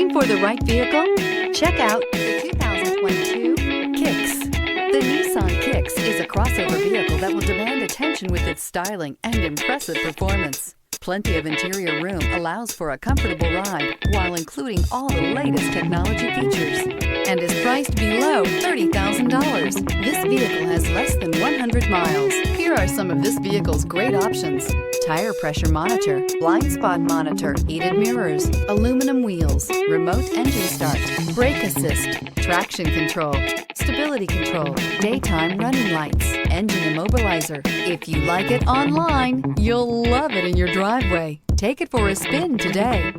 Looking for the right vehicle? Check out the 2022 Kicks. The Nissan Kicks is a crossover vehicle that will demand attention with its styling and impressive performance. Plenty of interior room allows for a comfortable ride while including all the latest technology features and is priced below $30,000. This vehicle has less than 100 miles. Here are some of this vehicle's great options: tire pressure monitor, blind spot monitor, heated mirrors, aluminum wheels, remote engine start, brake assist, traction control, stability control, daytime running lights, engine immobilizer. If you like it online, you'll love it in your driveway. Take it for a spin today.